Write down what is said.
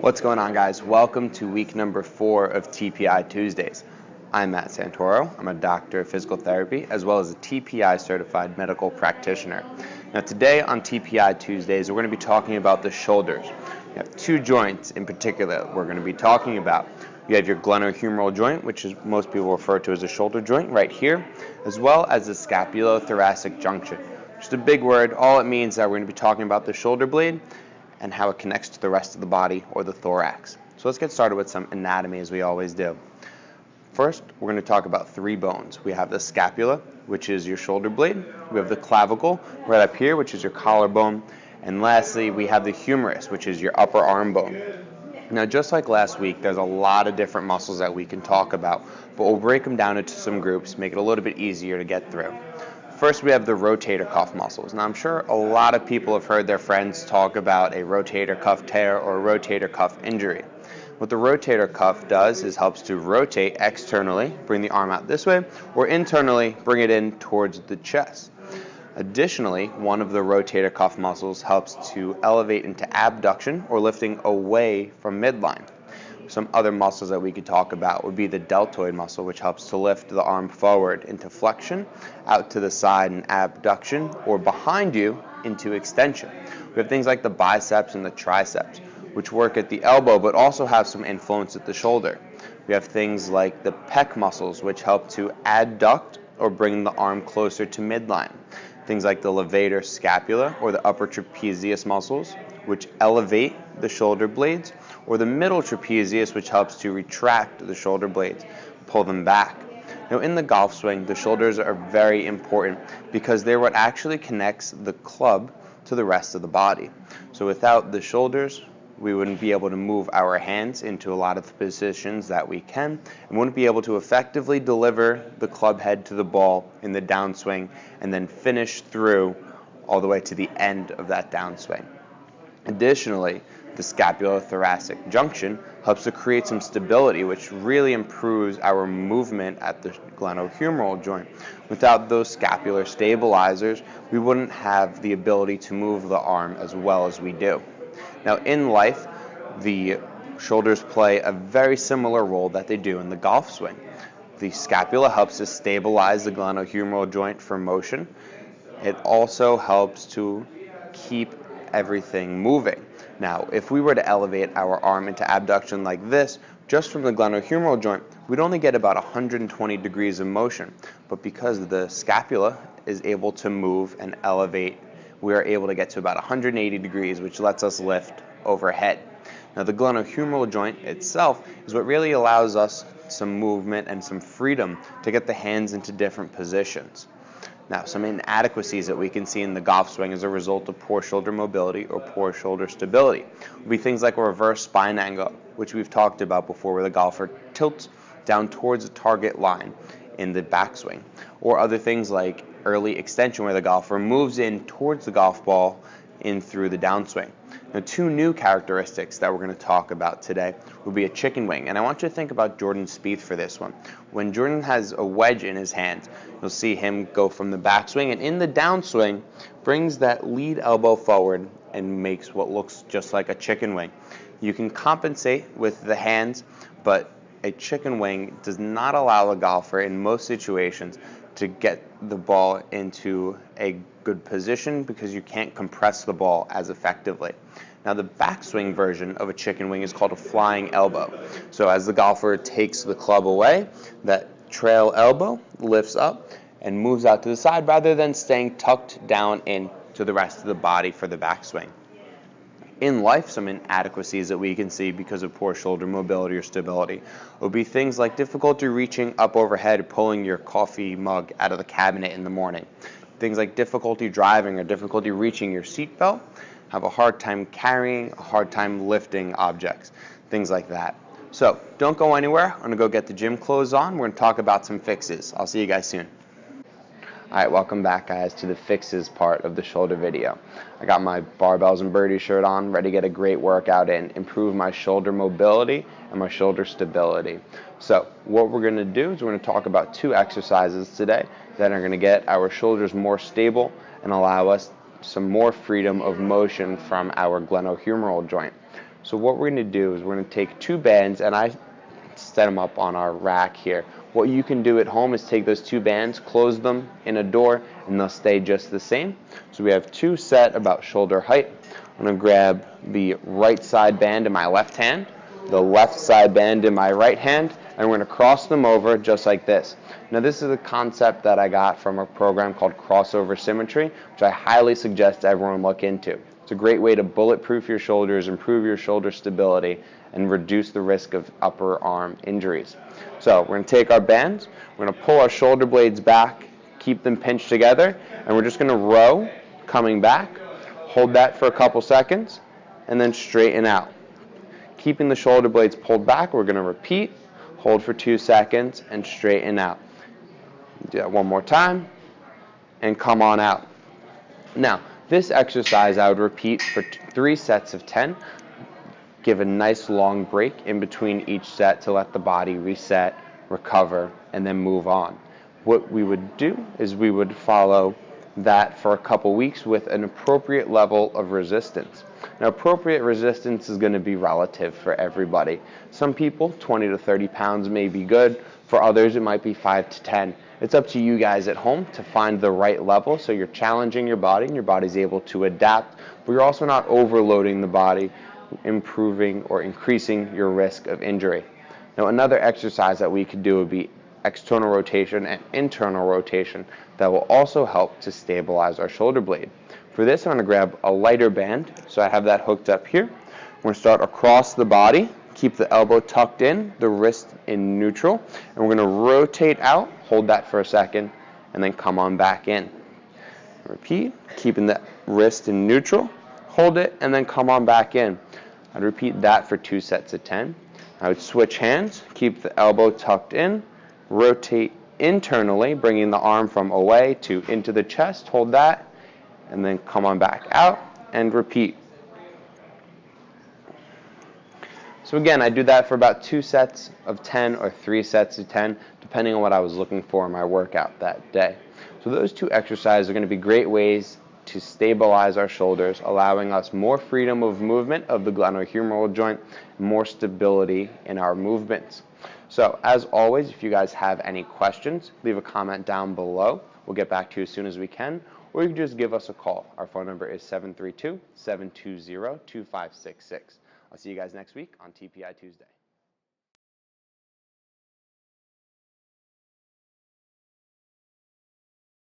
What's going on, guys? Welcome to week number 4 of TPI Tuesdays. I'm Matt Santoro. I'm a doctor of physical therapy as well as a TPI certified medical practitioner. Now today on TPI Tuesdays, we're going to be talking about the shoulders. We have two joints in particular we're going to be talking about. You have your glenohumeral joint, which is most people refer to as a shoulder joint right here, as well as the scapulothoracic junction. Just a big word. All it means is that we're going to be talking about the shoulder blade and how it connects to the rest of the body or the thorax. So let's get started with some anatomy as we always do. First, we're going to talk about three bones. We have the scapula, which is your shoulder blade. We have the clavicle right up here, which is your collarbone. And lastly, we have the humerus, which is your upper arm bone. Now, just like last week, there's a lot of different muscles that we can talk about, but we'll break them down into some groups, make it a little bit easier to get through. First, we have the rotator cuff muscles. Now, I'm sure a lot of people have heard their friends talk about a rotator cuff tear or a rotator cuff injury. What the rotator cuff does is helps to rotate externally, bring the arm out this way, or internally, bring it in towards the chest. Additionally, one of the rotator cuff muscles helps to elevate into abduction or lifting away from midline. Some other muscles that we could talk about would be the deltoid muscle, which helps to lift the arm forward into flexion, out to the side in abduction, or behind you into extension. We have things like the biceps and the triceps, which work at the elbow but also have some influence at the shoulder. We have things like the pec muscles, which help to adduct or bring the arm closer to midline. Things like the levator scapula or the upper trapezius muscles, which elevate the shoulder blades, or the middle trapezius, which helps to retract the shoulder blades, pull them back. Now, in the golf swing, the shoulders are very important because they're what actually connects the club to the rest of the body. So without the shoulders, we wouldn't be able to move our hands into a lot of the positions that we can, and wouldn't be able to effectively deliver the club head to the ball in the downswing and then finish through all the way to the end of that downswing. Additionally, the scapulothoracic junction helps to create some stability, which really improves our movement at the glenohumeral joint. Without those scapular stabilizers, we wouldn't have the ability to move the arm as well as we do. Now, in life, the shoulders play a very similar role that they do in the golf swing. The scapula helps to stabilize the glenohumeral joint for motion. It also helps to keep everything moving. Now, if we were to elevate our arm into abduction like this, just from the glenohumeral joint, we'd only get about 120 degrees of motion. But because the scapula is able to move and elevate, we are able to get to about 180 degrees, which lets us lift overhead. Now, the glenohumeral joint itself is what really allows us some movement and some freedom to get the hands into different positions. Now, some inadequacies that we can see in the golf swing as a result of poor shoulder mobility or poor shoulder stability would be things like a reverse spine angle, which we've talked about before, where the golfer tilts down towards the target line in the backswing, or other things like early extension, where the golfer moves in towards the golf ball in through the downswing. Now, two new characteristics that we're going to talk about today would be a chicken wing, and I want you to think about Jordan Spieth for this one. When Jordan has a wedge in his hand, you'll see him go from the backswing, and in the downswing, brings that lead elbow forward and makes what looks just like a chicken wing. You can compensate with the hands, but a chicken wing does not allow a golfer in most situations to get the ball into a good position because you can't compress the ball as effectively. Now, the backswing version of a chicken wing is called a flying elbow. So as the golfer takes the club away, that trail elbow lifts up and moves out to the side rather than staying tucked down into the rest of the body for the backswing. In life, some inadequacies that we can see because of poor shoulder mobility or stability would be things like difficulty reaching up overhead, pulling your coffee mug out of the cabinet in the morning. Things like difficulty driving or difficulty reaching your seatbelt, have a hard time carrying, a hard time lifting objects, things like that. So don't go anywhere. I'm going to go get the gym clothes on. We're going to talk about some fixes. I'll see you guys soon. All right, welcome back, guys, to the fixes part of the shoulder video. I got my Barbells and Birdies shirt on, ready to get a great workout in, improve my shoulder mobility and my shoulder stability. So what we're going to do is we're going to talk about two exercises today that are going to get our shoulders more stable and allow us some more freedom of motion from our glenohumeral joint. So what we're going to do is we're going to take 2 bands, and I set them up on our rack here. What you can do at home is take those 2 bands, close them in a door, and they'll stay just the same. So we have 2 set about shoulder height. I'm going to grab the right side band in my left hand, the left side band in my right hand, and we're going to cross them over just like this. Now this is a concept that I got from a program called Crossover Symmetry, which I highly suggest everyone look into. It's a great way to bulletproof your shoulders, improve your shoulder stability, and reduce the risk of upper arm injuries. So we're going to take our bands, we're going to pull our shoulder blades back, keep them pinched together, and we're just going to row, coming back, hold that for a couple seconds, and then straighten out. Keeping the shoulder blades pulled back, we're going to repeat, hold for 2 seconds, and straighten out. Do that one more time, and come on out. Now, this exercise I would repeat for 3 sets of 10. Give a nice long break in between each set to let the body reset, recover, and then move on. What we would do is we would follow that for a couple weeks with an appropriate level of resistance. Now, appropriate resistance is going to be relative for everybody. Some people, 20 to 30 pounds may be good. For others, it might be 5 to 10. It's up to you guys at home to find the right level so you're challenging your body and your body's able to adapt, but you're also not overloading the body, improving or increasing your risk of injury. Now, another exercise that we could do would be external rotation and internal rotation that will also help to stabilize our shoulder blade. For this, I'm going to grab a lighter band, so I have that hooked up here. We're going to start across the body, keep the elbow tucked in, the wrist in neutral, and we're going to rotate out, hold that for a second, and then come on back in. Repeat, keeping the wrist in neutral, hold it, and then come on back in. I'd repeat that for 2 sets of 10. I would switch hands, keep the elbow tucked in, rotate internally, bringing the arm from away to into the chest, hold that, and then come on back out, and repeat. So again, I do that for about 2 sets of 10 or 3 sets of 10, depending on what I was looking for in my workout that day. So those 2 exercises are going to be great ways to stabilize our shoulders, allowing us more freedom of movement of the glenohumeral joint, more stability in our movements. So as always, if you guys have any questions, leave a comment down below. We'll get back to you as soon as we can, or you can just give us a call. Our phone number is 732-720-2566. I'll see you guys next week on TPI Tuesday.